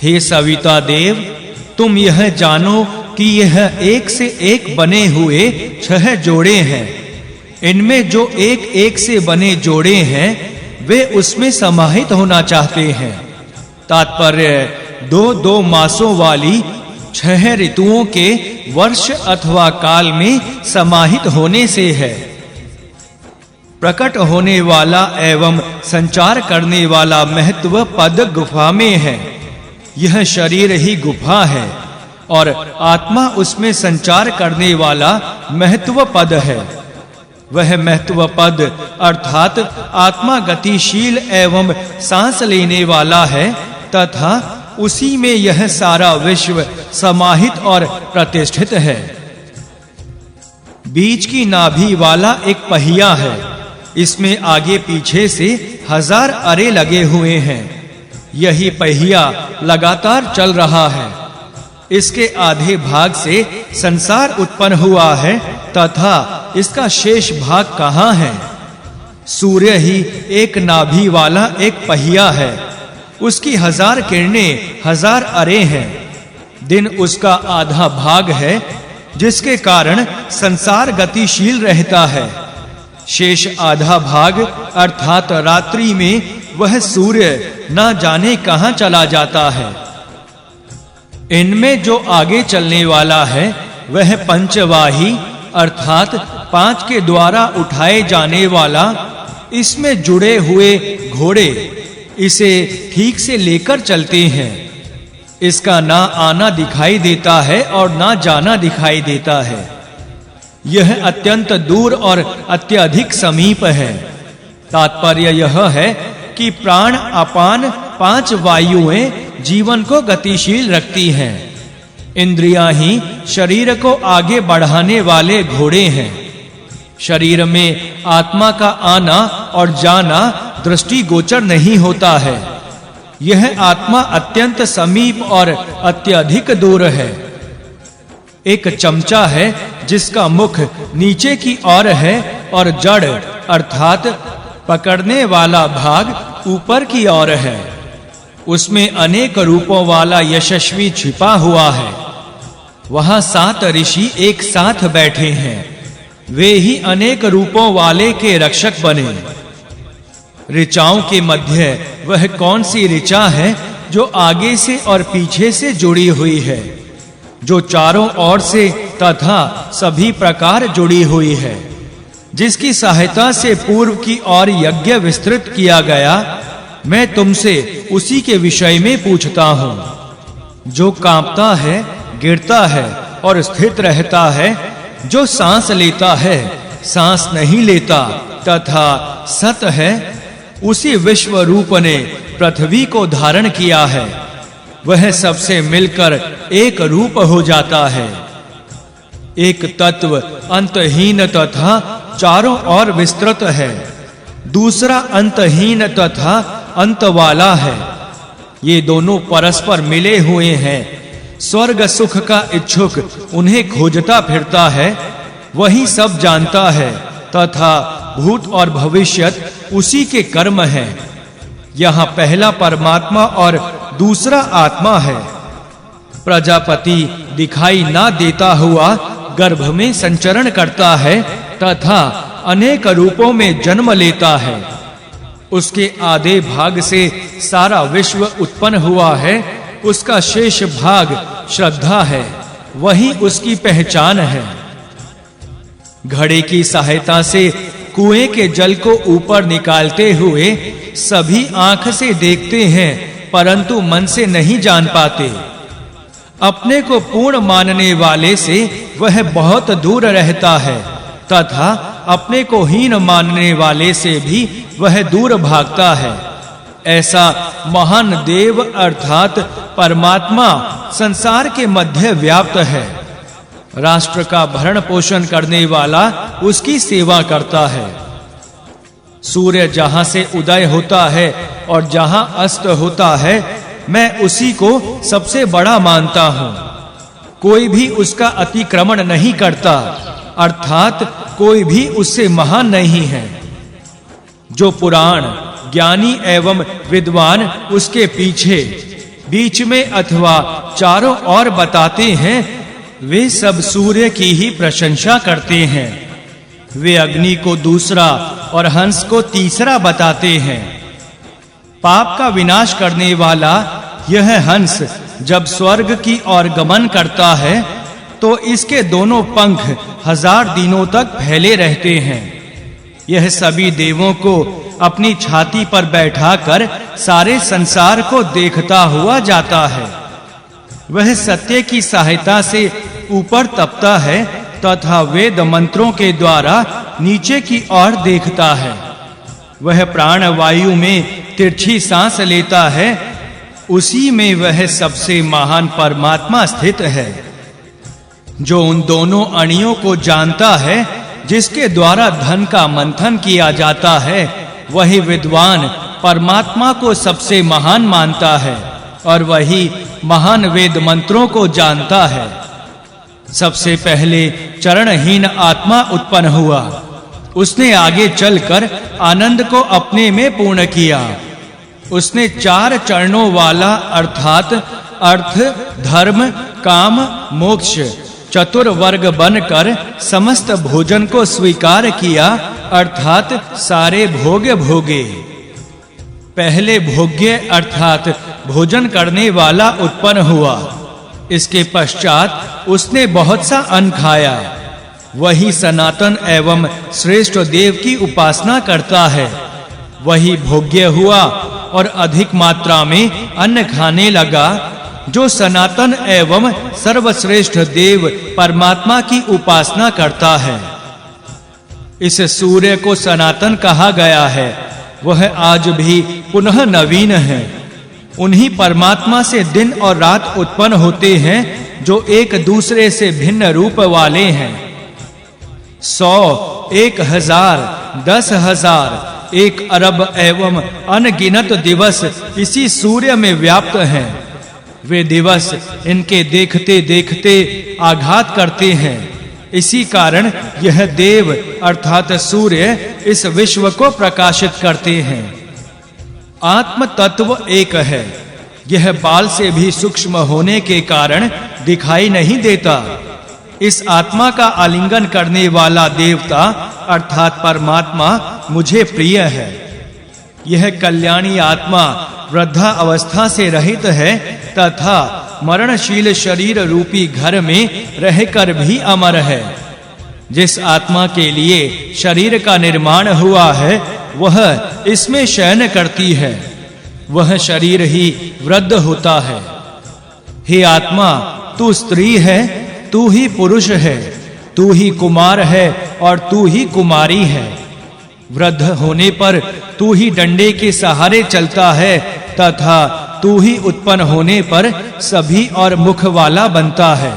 हे सविता देव, तुम यह जानो कि यह एक से एक बने हुए 6 जोड़े हैं। इनमें जो एक एक से बने जोड़े हैं वे उसमें समाहित होना चाहते हैं। तात्पर्य 2-2 मासों वाली 6 ऋतुओं के वर्ष अथवा काल में समाहित होने से है। प्रकट होने वाला एवं संचार करने वाला महत्व पद गुफा में है। यह शरीर ही गुफा है और आत्मा उसमें संचार करने वाला महत्व पद है। वह महत्व पद अर्थात आत्मा गतिशील एवं सांस लेने वाला है तथा उसी में यह सारा विश्व समाहित और प्रतिष्ठित है। बीच की नाभि वाला एक पहिया है। इसमें आगे पीछे से 1000 अरे लगे हुए हैं। यही पहिया लगातार चल रहा है। इसके आधे भाग से संसार उत्पन्न हुआ है तथा इसका शेष भाग कहाँ है? सूर्य ही एक नाभि वाला एक पहिया है। उसकी 1000 किरणें 1000 अरे हैं। दिन उसका आधा भाग है जिसके कारण संसार गतिशील रहता है। शेष आधा भाग अर्थात रात्रि में वह सूर्य न जाने कहां चला जाता है। इनमें जो आगे चलने वाला है वह पंचवाही अर्थात 5 के द्वारा उठाए जाने वाला, इसमें जुड़े हुए घोड़े इसे ठीक से लेकर चलते हैं। इसका ना आना दिखाई देता है और ना जाना दिखाई देता है। यह अत्यंत दूर और अत्यधिक समीप है। तात्पर्य यह है कि प्राण अपान 5 वायुएं जीवन को गतिशील रखती हैं। इंद्रियां ही शरीर को आगे बढ़ाने वाले घोड़े हैं। शरीर में आत्मा का आना और जाना दृष्टि गोचर नहीं होता है। यह आत्मा अत्यंत समीप और अत्यधिक दूर है। एक चमचा है जिसका मुख नीचे की ओर है और जड़ अर्थात पकड़ने वाला भाग ऊपर की ओर है। उसमें अनेक रूपों वाला यशस्वी छिपा हुआ है। वहां 7 ऋषि एक साथ बैठे हैं। वे ही अनेक रूपों वाले के रक्षक बने। ऋचाओं के मध्य वह कौन सी ऋचा है जो आगे से और पीछे से जुड़ी हुई है, जो चारों ओर से तथा सभी प्रकार जुड़ी हुई है, जिसकी सहायता से पूर्व की ओर यज्ञ विस्तृत किया गया? मैं तुमसे उसी के विषय में पूछता हूं। जो कांपता है, गिरता है और स्थिर रहता है, जो सांस लेता है, सांस नहीं लेता तथा सत है, उसी विश्व रूप ने पृथ्वी को धारण किया है। वह सबसे मिलकर एक रूप हो जाता है। एक तत्व अंतहीन तथा चारों ओर विस्तृत है। दूसरा अंतहीन तथा अंत वाला है। ये दोनों परस्पर मिले हुए हैं। स्वर्ग सुख का इच्छुक उन्हें खोजता फिरता है। वही सब जानता है तथा भूत और भविष्यत उसी के कर्म हैं। यहाँ पहला परमात्मा और दूसरा आत्मा है। प्रजापति दिखाई ना देता हुआ गर्भ में संचरण करता है तथा अनेक रूपों में जन्म लेता है। उसके आधे भाग से सारा विश्व उत्पन्न हुआ है। उसका शेष भाग श्रद्धा है। वही उसकी पहचान है। घड़े की सहायता से कुएं के जल को ऊपर निकालते हुए सभी आंख से देखते हैं, परंतु मन से नहीं जान पाते। अपने को पूर्ण मानने वाले से वह बहुत दूर रहता है तथा अपने को हीन मानने वाले से भी वह दूर भागता है। ऐसा महान देव अर्थात परमात्मा संसार के मध्य व्याप्त है। राष्ट्र का भरण पोषण करने वाला उसकी सेवा करता है। सूर्य जहां से उदय होता है और जहां अस्त होता है, मैं उसी को सबसे बड़ा मानता हूं। कोई भी उसका अतिक्रमण नहीं करता, अर्थात कोई भी उससे महान नहीं है। जो पुराण ज्ञानी एवं विद्वान उसके पीछे बीच में अथवा चारों ओर बताते हैं, वे सब सूर्य की ही प्रशंसा करते हैं। वे अग्नि को दूसरा और हंस को तीसरा बताते हैं। पाप का विनाश करने वाला यह हंस जब स्वर्ग की ओर गमन करता है तो इसके दोनों पंख 1000 दिनों तक फैले रहते हैं। यह सभी देवों को अपनी छाती पर बैठाकर सारे संसार को देखता हुआ जाता है। वह सत्य की सहायता से ऊपर तपता है तथा वेद मंत्रों के द्वारा नीचे की ओर देखता है। वह प्राण वायु में तिरछी सांस लेता है, उसी में वह सबसे महान परमात्मा स्थित है। जो उन दोनों अणियों को जानता है जिसके द्वारा धन का मंथन किया जाता है, वही विद्वान परमात्मा को सबसे महान मानता है और वही महान वेद मंत्रों को जानता है। सबसे पहले चरणहीन आत्मा उत्पन्न हुआ। उसने आगे चलकर आनंद को अपने में पूर्ण किया। उसने 4 चरणों वाला अर्थात अर्थ, धर्म, काम, मोक्ष चतुर्वर्ग बनकर समस्त भोजन को स्वीकार किया अर्थात सारे भोग भोगे। पहले भोग्य अर्थात भोजन करने वाला उत्पन्न हुआ। इसके पश्चात उसने बहुत सा अन्न खाया। वही सनातन एवं श्रेष्ठ देव की उपासना करता है। वही भोग्य हुआ और अधिक मात्रा में अन्न खाने लगा। जो सनातन एवं सर्वश्रेष्ठ देव परमात्मा की उपासना करता है। इस सूर्य को सनातन कहा गया है। वह आज भी पुनः नवीन है। उन्हीं परमात्मा से दिन और रात उत्पन्न होते हैं जो एक दूसरे से भिन्न रूप वाले हैं। 100, 1000, 10,000, 1 अरब एवं अनगिनत दिवस इसी सूर्य में व्याप्त हैं। वे दिवस इनके देखते देखते आघात करते हैं। इसी कारण यह देव अर्थात सूर्य इस विश्व को प्रकाशित करते हैं। आत्म तत्व एक है। यह बाल से भी सूक्ष्म होने के कारण दिखाई नहीं देता। इस आत्मा का आलिंगन करने वाला देवता अर्थात परमात्मा मुझे प्रिय है। यह कल्याणी आत्मा वृद्धा अवस्था से रहित है तथा मरणशील शरीर रूपी घर में रहकर भी अमर है। जिस आत्मा के लिए शरीर का निर्माण हुआ है वह इसमें शयन करती है। वह शरीर ही वृद्ध होता है। हे आत्मा, तू स्त्री है, तू ही पुरुष है, तू ही कुमार है और तू ही कुमारी है। वृद्ध होने पर तू ही डंडे के सहारे चलता है तथा तू ही उत्पन्न होने पर सभी और मुख वाला बनता है।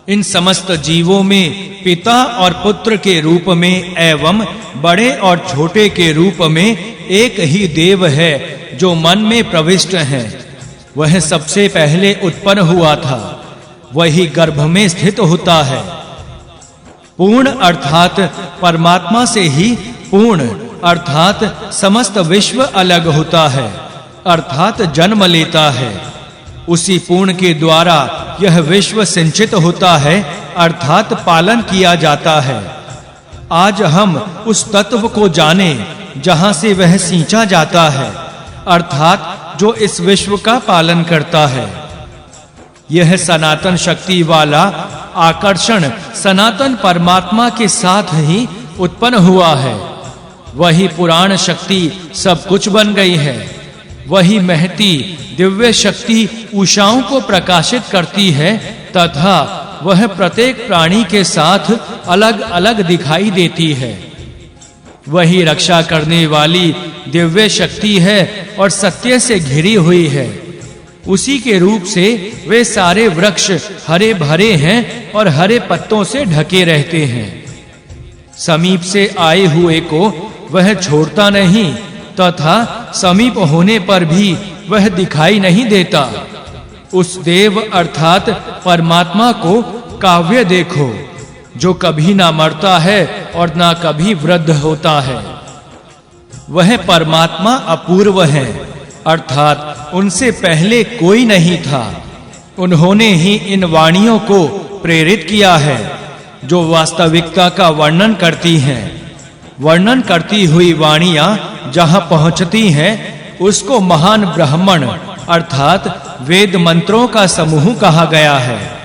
इन समस्त जीवों में पिता और पुत्र के रूप में एवं बड़े और छोटे के रूप में एक ही देव है जो मन में प्रविष्ट है। वह सबसे पहले उत्पन्न हुआ था। वही गर्भ में स्थित होता है। पूर्ण अर्थात परमात्मा से ही पूर्ण अर्थात समस्त विश्व अलग होता है अर्थात जन्म लेता है। उसी पूर्ण के द्वारा यह विश्व सिंचित होता है अर्थात पालन किया जाता है। आज हम उस तत्व को जाने जहां से वह सींचा जाता है अर्थात जो इस विश्व का पालन करता है। यह सनातन शक्ति वाला आकर्षण सनातन परमात्मा के साथ ही उत्पन्न हुआ है। वही पुराण शक्ति सब कुछ बन गई है। वही महती दिव्य शक्ति उषाओं को प्रकाशित करती है तथा वह प्रत्येक प्राणी के साथ अलग-अलग दिखाई देती है। वही रक्षा करने वाली दिव्य शक्ति है और सत्य से घिरी हुई है। उसी के रूप से वे सारे वृक्ष हरे भरे हैं और हरे पत्तों से ढके रहते हैं। समीप से आए हुए को वह छोड़ता नहीं तथा समीप होने पर भी वह दिखाई नहीं देता। उस देव अर्थात परमात्मा को काव्य देखो जो कभी ना मरता है और ना कभी वृद्ध होता है। वह परमात्मा अपूर्व है। अर्थात उनसे पहले कोई नहीं था। उन्होंने ही इन वाणियों को प्रेरित किया है जो वास्तविकता का वर्णन करती हैं। वर्णन करती हुई वाणियां जहां पहुंचती हैं उसको महान ब्राह्मण अर्थात वेद मंत्रों का समूह कहा गया है।